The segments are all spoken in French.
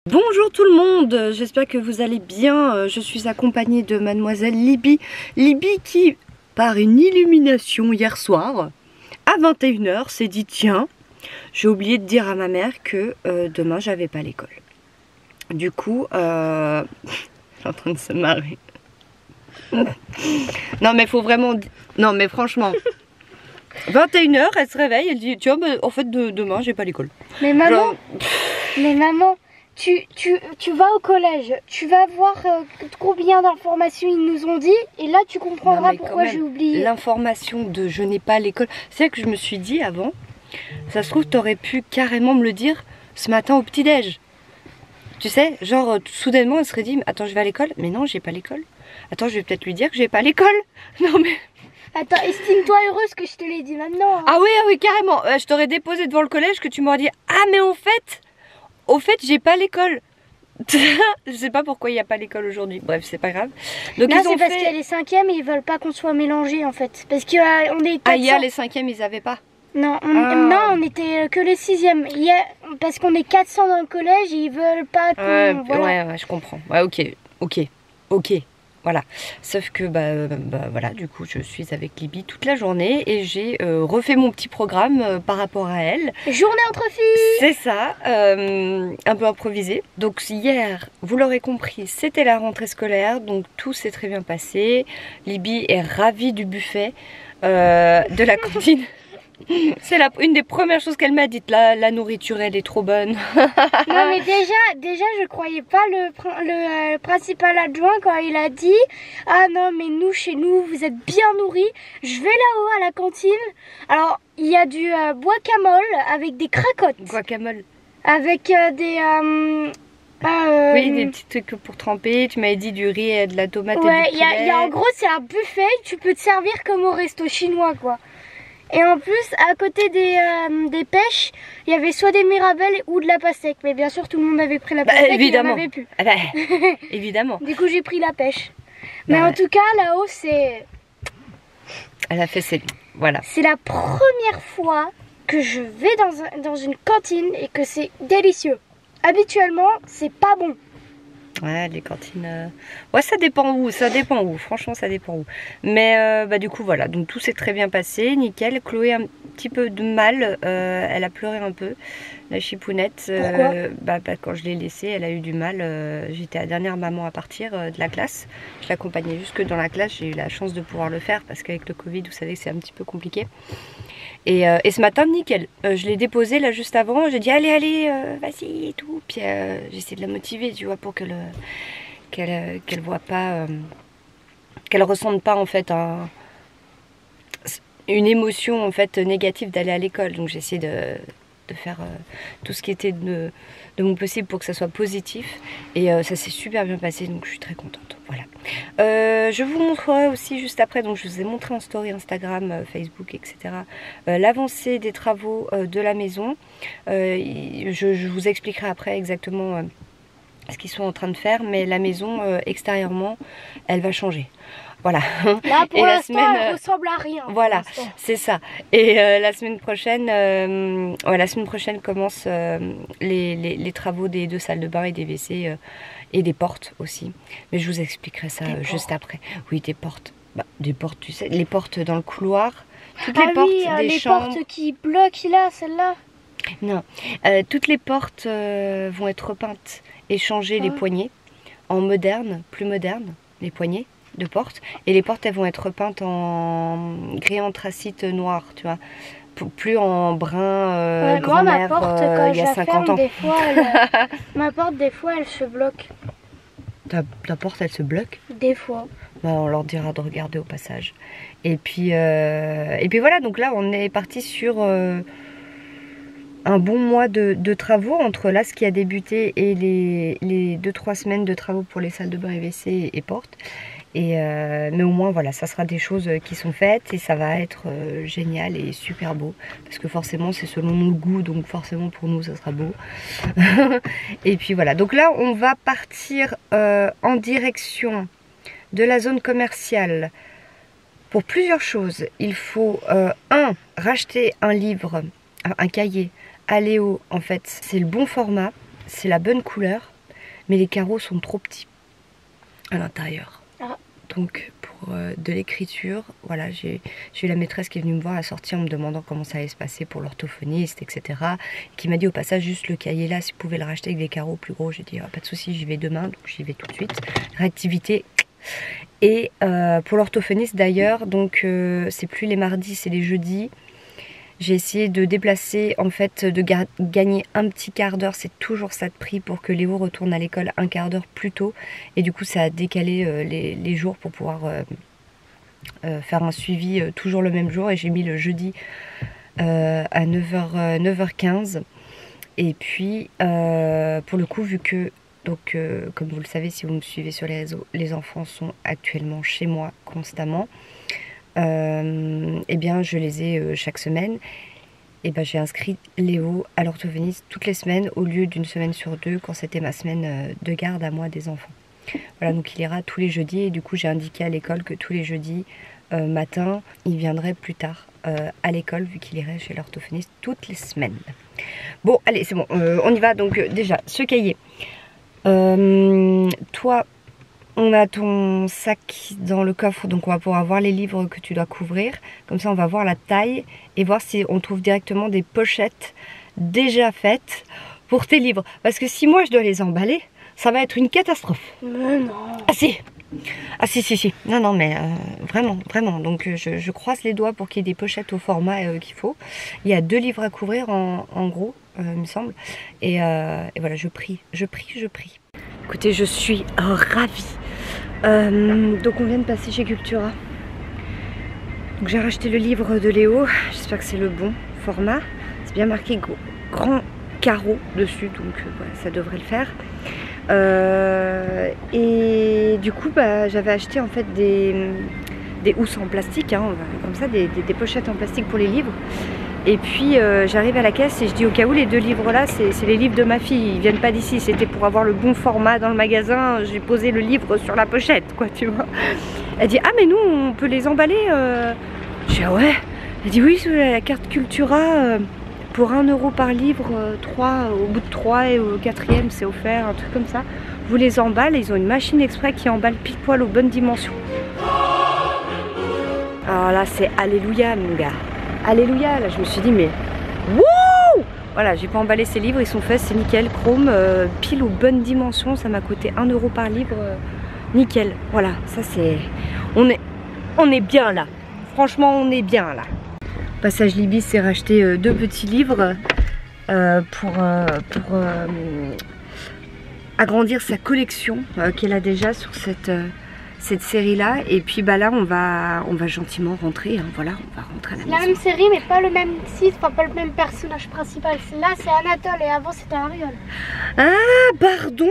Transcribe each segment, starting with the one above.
Bonjour tout le monde, j'espère que vous allez bien. Je suis accompagnée de mademoiselle Libby. Libby qui, par une illumination hier soir, à 21 h, s'est dit tiens, j'ai oublié de dire à ma mère que demain j'avais pas l'école. Du coup, je suis en train de se marrer. Non mais faut vraiment... Non mais franchement... 21 h, elle se réveille, elle dit tiens, en fait demain j'ai pas l'école. Mais maman, Genre... mais maman, tu vas au collège, tu vas voir combien d'informations ils nous ont dit, et là tu comprendras pourquoi j'ai oublié. L'information de je n'ai pas l'école, c'est vrai que je me suis dit avant, ça se trouve t'aurais pu carrément me le dire ce matin au petit-déj. Tu sais, genre soudainement elle serait dit attends je vais à l'école, mais non j'ai pas l'école. Attends je vais peut-être lui dire que j'ai pas l'école. Non mais... Attends, estime-toi heureuse que je te l'ai dit maintenant. Hein. Ah oui carrément, je t'aurais déposé devant le collège que tu m'aurais dit ah mais au fait j'ai pas l'école. Je sais pas pourquoi il n'y a pas l'école aujourd'hui, bref c'est pas grave. Donc non, ils ont c'est parce fait... qu'il y a les 5e et ils veulent pas qu'on soit mélangés en fait. Parce qu'on est 400. Ah hier les 5e ils avaient pas. Non, on était que les 6e. Parce qu'on est 400 dans le collège et ils veulent pas qu'on... voilà. Ouais, je comprends. Ouais, ok. Voilà. Sauf que, voilà, du coup, je suis avec Libby toute la journée et j'ai refait mon petit programme par rapport à elle. Journée entre filles. C'est ça, un peu improvisé. Donc hier, vous l'aurez compris, c'était la rentrée scolaire, donc tout s'est très bien passé. Libby est ravie du buffet, de la cantine. C'est une des premières choses qu'elle m'a dites. La nourriture, elle est trop bonne. Non mais déjà je croyais pas le principal adjoint quand il a dit ah non mais nous chez nous vous êtes bien nourris. Je vais là-haut à la cantine. Alors il y a du guacamole avec des cracottes. Guacamole. Avec oui, des petits trucs pour tremper. Tu m'avais dit du riz et de la tomate et du poulet. poulet. En gros c'est un buffet. Tu peux te servir comme au resto chinois quoi. Et en plus, à côté des pêches, il y avait soit des mirabelles ou de la pastèque. Mais bien sûr, tout le monde avait pris la pastèque, évidemment. il n'y en avait plus. Ah bah, évidemment. Du coup, j'ai pris la pêche. Mais en tout cas, là-haut, c'est... Elle a fait ses... Voilà. C'est la première fois que je vais dans une cantine et que c'est délicieux. Habituellement, c'est pas bon. Ouais, les cantines... Ouais, ça dépend où, franchement ça dépend où. Mais du coup voilà, donc tout s'est très bien passé, nickel. Chloé a un petit peu de mal, elle a pleuré un peu, la chipounette. Pourquoi quand je l'ai laissée, elle a eu du mal. J'étais la dernière maman à partir de la classe. Je l'accompagnais jusque dans la classe, j'ai eu la chance de pouvoir le faire parce qu'avec le Covid, vous savez que c'est un petit peu compliqué. Et ce matin, nickel. Je l'ai déposée là juste avant. J'ai dit allez, vas-y et tout. Puis j'ai essayé de la motiver, tu vois, pour qu'elle voit pas, qu'elle ressente pas en fait une émotion en fait négative d'aller à l'école. Donc j'ai essayé de faire tout ce qui était de mon possible pour que ça soit positif. Et ça s'est super bien passé, donc je suis très contente. Voilà. Je vous montrerai aussi juste après, donc je vous ai montré en story Instagram, Facebook, etc. L'avancée des travaux de la maison. Je vous expliquerai après exactement ce qu'ils sont en train de faire, mais la maison extérieurement, elle va changer. Voilà. Là pour l'instant elle ressemble à rien. Voilà, c'est ça. Et la semaine prochaine commencent les travaux des 2 salles de bain et des WC et des portes aussi. Mais je vous expliquerai ça juste après. Oui, des portes. Des portes, tu sais, les portes dans le couloir. Toutes les portes des les chambres. portes qui bloquent là, celle-là. Non, toutes les portes vont être repeintes et changer les poignées en moderne, plus moderne, les poignées de porte, et les portes elles vont être repeintes en gris anthracite noir, tu vois, plus en brun grand-mère il y a 50 ans. Ma porte des fois elle se bloque. Ta porte elle se bloque? Des fois. On leur dira de regarder au passage. Et puis voilà, donc là on est parti sur un bon mois de travaux entre là ce qui a débuté et les 2-3 semaines de travaux pour les salles de bain et WC et portes. Mais au moins voilà, ça sera des choses qui sont faites et ça va être génial et super beau parce que forcément c'est selon nos goûts, donc forcément pour nous ça sera beau. Et puis voilà, donc là on va partir en direction de la zone commerciale pour plusieurs choses. Il faut racheter un livre, un cahier à Léo. En fait c'est le bon format, c'est la bonne couleur, mais les carreaux sont trop petits à l'intérieur. Ah. Donc pour de l'écriture, voilà, j'ai eu la maîtresse qui est venue me voir à la sortie en me demandant comment ça allait se passer pour l'orthophoniste, etc. Et qui m'a dit au passage juste le cahier là, si vous pouvez le racheter avec des carreaux plus gros. J'ai dit ah, pas de souci, j'y vais demain, donc j'y vais tout de suite. Réactivité. Et pour l'orthophoniste d'ailleurs, donc c'est plus les mardis, c'est les jeudis. J'ai essayé de déplacer, en fait, de gagner un petit quart d'heure, c'est toujours ça de prix pour que Léo retourne à l'école un quart d'heure plus tôt. Et du coup, ça a décalé les jours pour pouvoir faire un suivi toujours le même jour. Et j'ai mis le jeudi à 9h15. Et puis, pour le coup, vu que, donc, comme vous le savez, si vous me suivez sur les réseaux, les enfants sont actuellement chez moi constamment. Eh bien je les ai chaque semaine. Et ben j'ai inscrit Léo à l'orthophoniste toutes les semaines au lieu d'une semaine sur deux quand c'était ma semaine de garde à moi des enfants. Voilà, donc il ira tous les jeudis et du coup j'ai indiqué à l'école que tous les jeudis matin il viendrait plus tard à l'école vu qu'il irait chez l'orthophoniste toutes les semaines. Bon allez c'est bon, on y va. Donc déjà ce cahier, toi on a ton sac dans le coffre, donc on va pouvoir voir les livres que tu dois couvrir. Comme ça, on va voir la taille et voir si on trouve directement des pochettes déjà faites pour tes livres. Parce que si moi, je dois les emballer, ça va être une catastrophe. Mais non. Ah si. Ah si. Non, non, mais vraiment, vraiment. Donc, je croise les doigts pour qu'il y ait des pochettes au format qu'il faut. Il y a 2 livres à couvrir en gros, il me semble. Et voilà, je prie. Écoutez, je suis ravie. Donc on vient de passer chez Cultura. Donc j'ai racheté le livre de Léo. J'espère que c'est le bon format. C'est bien marqué grand carreau dessus, donc voilà, ça devrait le faire. Et du coup, bah, j'avais acheté en fait des housses en plastique, hein, comme ça, des pochettes en plastique pour les livres. Et puis j'arrive à la caisse et je dis au cas où les 2 livres là c'est les livres de ma fille, ils viennent pas d'ici, c'était pour avoir le bon format dans le magasin, j'ai posé le livre sur la pochette quoi tu vois. Elle dit ah mais nous on peut les emballer Je dis ah ouais. Elle dit oui la carte Cultura pour 1 € par livre, 3 au bout de 3 et au 4e c'est offert, un truc comme ça. Vous les emballez, ils ont une machine exprès qui emballe pile poil aux bonnes dimensions. Alors là c'est alléluia mon gars. Alléluia, là je me suis dit mais wouh. Voilà, j'ai pas emballé ces livres, ils sont faits, c'est nickel, chrome, pile aux bonnes dimensions, ça m'a coûté 1 € par livre, nickel. Voilà, ça c'est, on est bien là, franchement on est bien là. Passage Libis s'est racheté 2 petits livres pour agrandir sa collection qu'elle a déjà sur cette série là. Et puis bah là on va gentiment rentrer, hein, voilà, on va rentrer à la maison. La même série mais pas le même titre, enfin pas le même personnage principal. Là c'est Anatole et avant c'était Ariol. Ah pardon,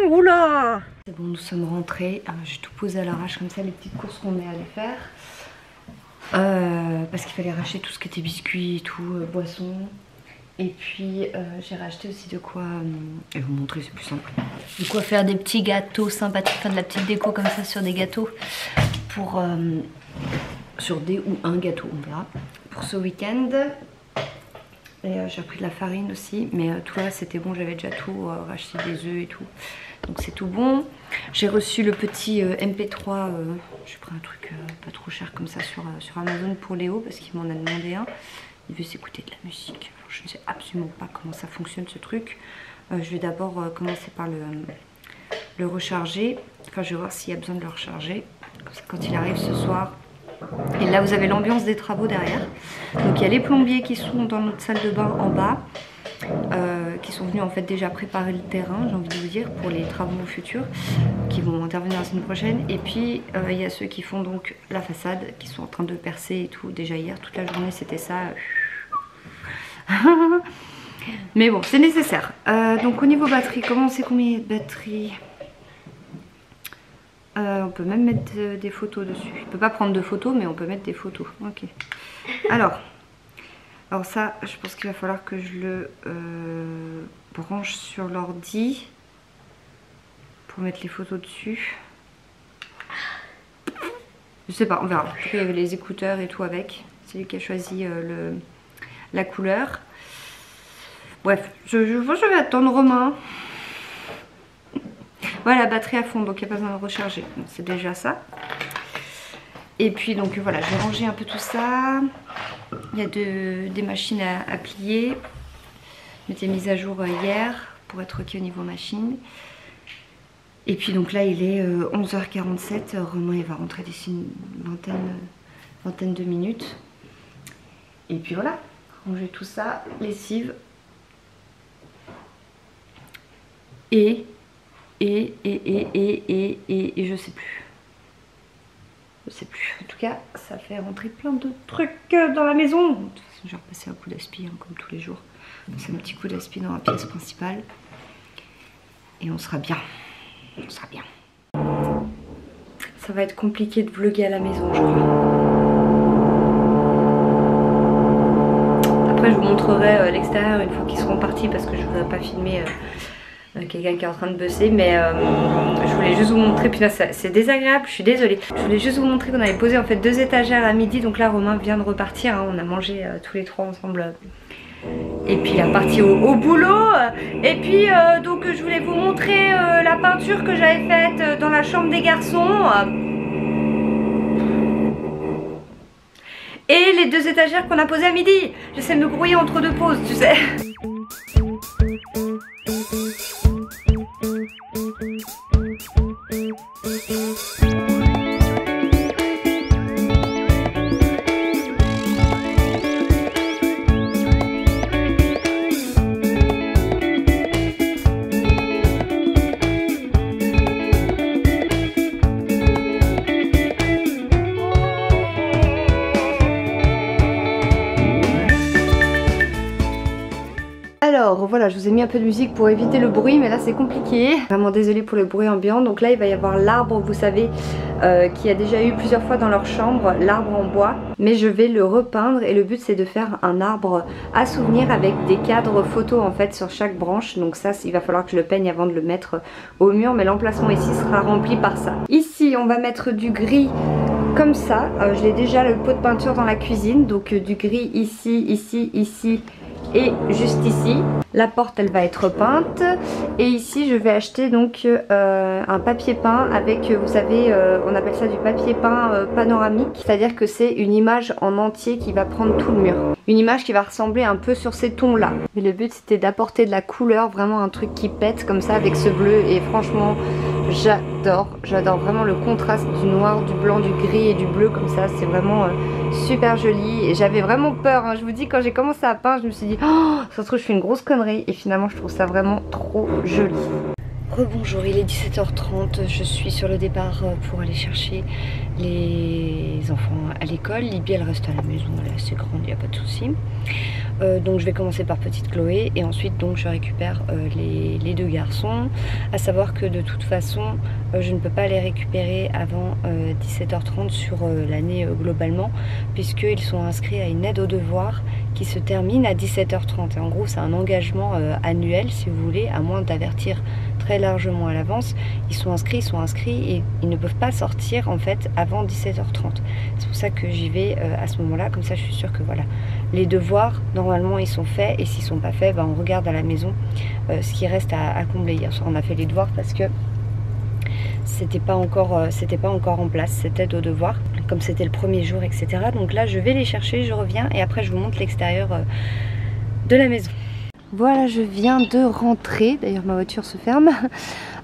oula. C'est bon, nous sommes rentrés, j'ai tout posé à l'arrache comme ça, les petites courses qu'on est allé faire. Parce qu'il fallait racheter tout ce qui était biscuits et tout, boissons. Et puis j'ai racheté aussi de quoi, je vais vous montrer, c'est plus simple. De quoi faire des petits gâteaux sympathiques, enfin de la petite déco comme ça sur des gâteaux. Pour, sur des ou un gâteau, on verra. Pour ce week-end. Et j'ai pris de la farine aussi, mais tout le reste c'était bon, j'avais déjà tout, racheté des œufs et tout. Donc c'est tout bon. J'ai reçu le petit MP3, j'ai pris un truc pas trop cher comme ça sur Amazon pour Léo parce qu'il m'en a demandé un. Il veut s'écouter de la musique. Alors, je ne sais absolument pas comment ça fonctionne ce truc. Je vais d'abord commencer par le recharger. Enfin, je vais voir s'il y a besoin de le recharger. Comme ça, quand il arrive ce soir. Et là, vous avez l'ambiance des travaux derrière. Donc, il y a les plombiers qui sont dans notre salle de bain en bas. Qui sont venus en fait déjà préparer le terrain, j'ai envie de vous dire, pour les travaux futurs qui vont intervenir la semaine prochaine. Et puis il y a ceux qui font donc la façade, qui sont en train de percer et tout. Déjà hier, toute la journée c'était ça. Mais bon, c'est nécessaire. Donc au niveau batterie, comment on sait combien il y a de batterie? On peut même mettre des photos dessus. On peut pas prendre de photos, mais on peut mettre des photos. Ok. Alors ça, je pense qu'il va falloir que je le branche sur l'ordi pour mettre les photos dessus. Je sais pas, on verra. En tout cas, il y avait les écouteurs et tout avec. C'est lui qui a choisi la couleur. Bref, je vais attendre Romain. Voilà, la batterie à fond, donc il n'y a pas besoin de recharger. C'est déjà ça. Et puis donc voilà, je vais ranger un peu tout ça. Il y a des machines à plier. Je m'étais mise à jour hier pour être ok au niveau machine. Et puis donc là il est 11h47. Romain il va rentrer d'ici une vingtaine de minutes. Et puis voilà, ranger tout ça, lessive. Et je sais plus. Je sais plus. En tout cas, ça fait rentrer plein de trucs dans la maison. De toute façon, je vais repasser un coup d'aspi comme tous les jours. C'est un petit coup d'aspi dans la pièce principale. Et on sera bien. On sera bien. Ça va être compliqué de vlogger à la maison, je crois. Après, je vous montrerai l'extérieur une fois qu'ils seront partis parce que je ne voudrais pas filmer quelqu'un qui est en train de bosser. Mais je voulais juste vous montrer. Puis là, c'est désagréable, je suis désolée. Je voulais juste vous montrer qu'on avait posé en fait 2 étagères à midi. Donc là, Romain vient de repartir. Hein. On a mangé tous les 3 ensemble. Et puis il est reparti au boulot. Et puis donc je voulais vous montrer la peinture que j'avais faite dans la chambre des garçons. Et les 2 étagères qu'on a posées à midi. J'essaie de me grouiller entre 2 pauses, tu sais. Alors voilà, je vous ai mis un peu de musique pour éviter le bruit, mais là c'est compliqué. Vraiment désolée pour le bruit ambiant. Donc là il va y avoir l'arbre, vous savez, qui a déjà eu plusieurs fois dans leur chambre, l'arbre en bois. Mais je vais le repeindre et le but c'est de faire un arbre à souvenir avec des cadres photos en fait sur chaque branche. Donc ça il va falloir que je le peigne avant de le mettre au mur, mais l'emplacement ici sera rempli par ça. Ici on va mettre du gris comme ça. Je l'ai déjà le pot de peinture dans la cuisine, donc du gris ici, ici, ici et juste ici. La porte elle va être peinte et ici je vais acheter donc un papier peint avec, vous savez, on appelle ça du papier peint panoramique, c'est à dire que c'est une image en entier qui va prendre tout le mur, une image qui va ressembler un peu sur ces tons là. Mais le but c'était d'apporter de la couleur, vraiment un truc qui pète comme ça avec ce bleu, et franchement j'adore vraiment le contraste du noir, du blanc, du gris et du bleu comme ça, c'est vraiment super joli. Et j'avais vraiment peur, hein. Je vous dis, quand j'ai commencé à peindre je me suis dit oh, ça se trouve je fais une grosse connerie, et finalement je trouve ça vraiment trop joli. Rebonjour, il est 17h30, je suis sur le départ pour aller chercher les enfants à l'école. Libye elle reste à la maison, elle est assez grande, il n'y a pas de souci. Donc je vais commencer par petite Chloé et ensuite donc je récupère les 2 garçons. À savoir que de toute façon je ne peux pas les récupérer avant 17h30 sur l'année globalement, puisqu'ils sont inscrits à une aide aux devoirs qui se termine à 17h30. Et en gros c'est un engagement annuel si vous voulez, à moins d'avertir très largement à l'avance. Ils sont inscrits et ils ne peuvent pas sortir en fait avant 17h30. C'est pour ça que j'y vais à ce moment là, comme ça je suis sûre que voilà, les devoirs normalement ils sont faits, et s'ils sont pas faits, on regarde à la maison ce qui reste à combler. Hier soir on a fait les devoirs parce que c'était pas encore en place cette aide aux devoirs, comme c'était le premier jour, etc. Donc là je vais les chercher, je reviens et après je vous montre l'extérieur de la maison. Voilà, je viens de rentrer, d'ailleurs ma voiture se ferme.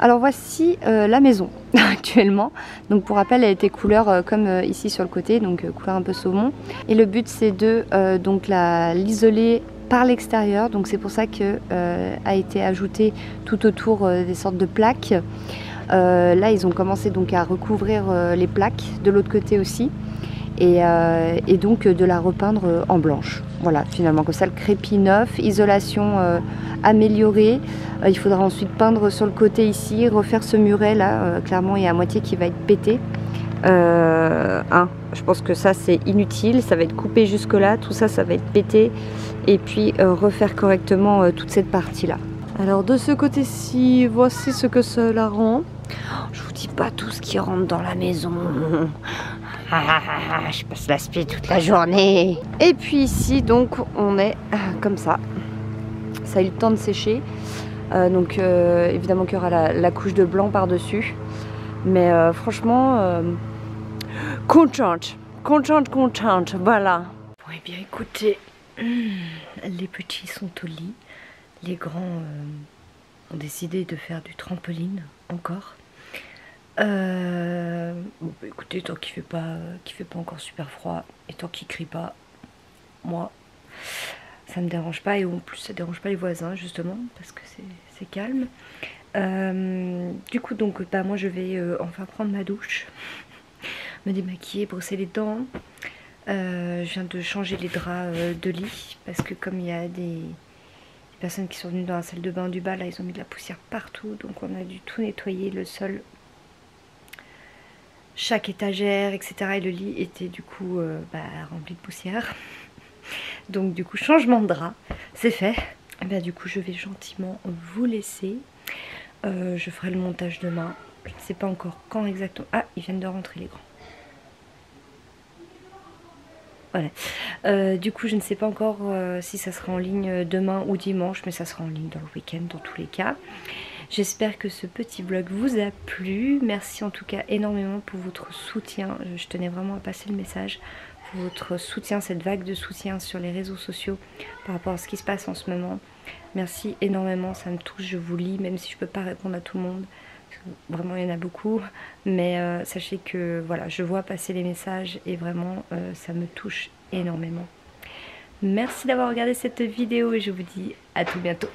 Alors voici la maison actuellement. Donc pour rappel elle était couleur comme ici sur le côté, donc couleur un peu saumon. Et le but c'est de donc l'isoler par l'extérieur, donc c'est pour ça que a été ajouté tout autour des sortes de plaques. Là ils ont commencé donc à recouvrir les plaques de l'autre côté aussi. Et donc de la repeindre en blanche. Voilà, finalement comme ça le crépi neuf, isolation améliorée. Il faudra ensuite peindre sur le côté ici, refaire ce muret là, clairement il y a à moitié qui va être pété. Je pense que ça c'est inutile, ça va être coupé jusque là, tout ça ça va être pété, et puis refaire correctement toute cette partie là. Alors de ce côté-ci, voici ce que cela rend. Je vous dis pas tout ce qui rentre dans la maison. Je passe l'aspi toute la journée. Et puis ici donc on est comme ça ça a eu le temps de sécher. Donc évidemment qu'il y aura la couche de blanc par-dessus. Mais franchement, contente, voilà. Bon et bien écoutez, les petits sont au lit. Les grands ont décidé de faire du trampoline encore. Bon, bah, écoutez, tant qu'il fait pas encore super froid et tant qu'il crie pas, moi ça me dérange pas, et en plus ça dérange pas les voisins justement parce que c'est calme. Du coup donc bah, moi je vais enfin prendre ma douche, me démaquiller, brosser les dents. Je viens de changer les draps de lit parce que comme il y a des personnes qui sont venues dans la salle de bain du bas, là ils ont mis de la poussière partout, donc on a dû tout nettoyer, le sol, chaque étagère, etc. Et le lit était du coup rempli de poussière. Donc du coup changement de drap, c'est fait. Et bien, du coup je vais gentiment vous laisser. Je ferai le montage demain. Je ne sais pas encore quand exactement. Ah, ils viennent de rentrer les grands. Voilà. Du coup je ne sais pas encore si ça sera en ligne demain ou dimanche, mais ça sera en ligne dans le week-end dans tous les cas. J'espère que ce petit vlog vous a plu. Merci en tout cas énormément pour votre soutien. Je tenais vraiment à passer le message. Pour votre soutien, cette vague de soutien sur les réseaux sociaux par rapport à ce qui se passe en ce moment. Merci énormément, ça me touche, je vous lis, même si je ne peux pas répondre à tout le monde. Vraiment il y en a beaucoup. Mais sachez que voilà, je vois passer les messages et vraiment ça me touche énormément. Merci d'avoir regardé cette vidéo et je vous dis à tout bientôt.